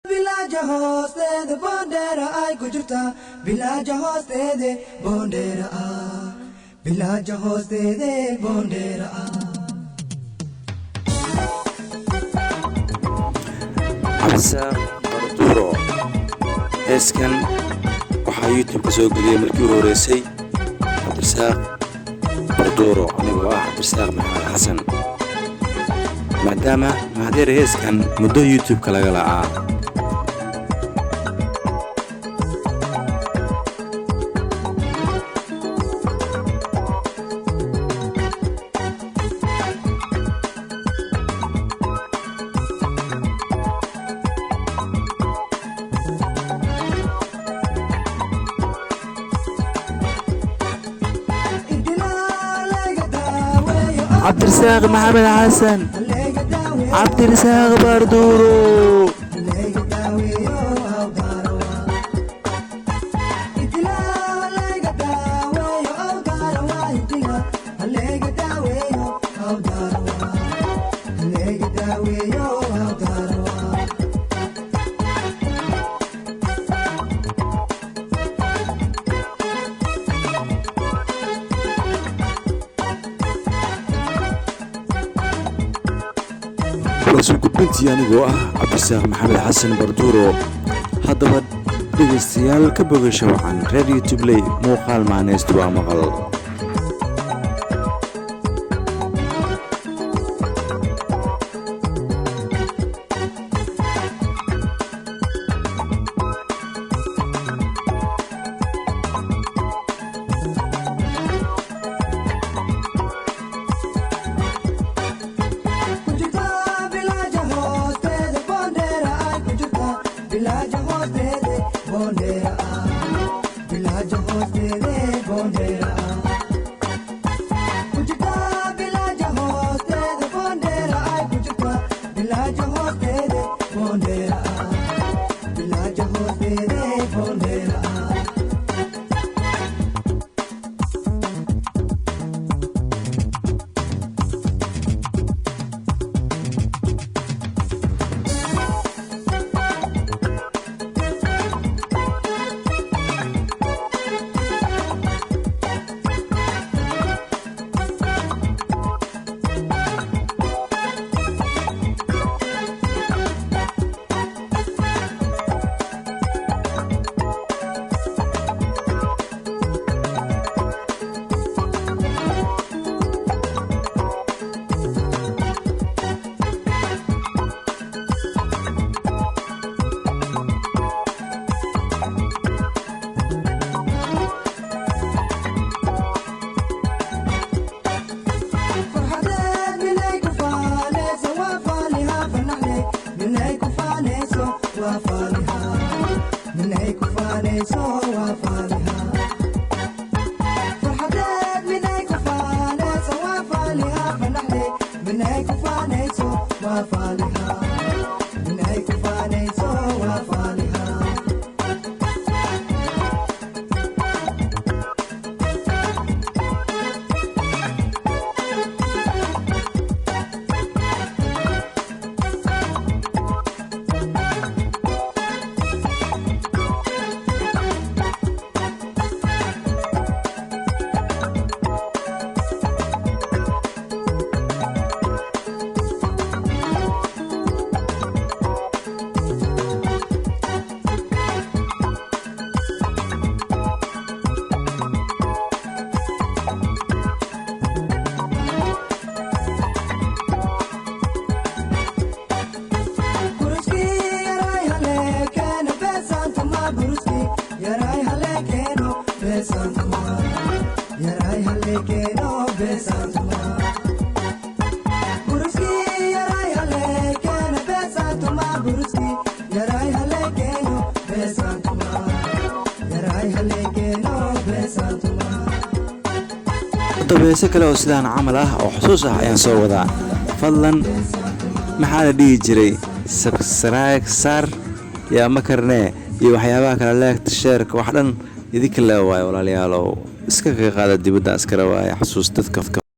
Villaja hostede bondera ay kujurta Villaja hostede bondera Villaja hostede bondera Cabdisaaq Barduro heeskan waxaa YouTube ka soo geliyay markii uu horeysay Cabdisaaq Barduro anigoo Cabdisaaq Maxamed Xasan maadaama mahadheer heeskan muddo YouTube ka laga la'aa Cabdisaaq Maxamed Xasan Cabdisaaq Barduro gudbintii anigoo Cabdisaaq Maxamed Xasan Barduro haddaba dhegeystayaal ka bogasho wacan reer YouTube lay muuqaal maaneystu waa maqal Villaja hostede bondera Villaja hostede bondera Kujita Villaja hostede bondera ay kujita Villaja hostede bondera Villaja hostede bondera dabeese kale oo sidaan camal oo xusuus ayaan soo wadaa fadlan maxaa la dhihi jiray subscribe sar yaa ma karnee iyo waxyaabaha kale like share wax dhan idinka la waayo walaalayaal oo iska qaada dibadda askara waayo xusuus dadka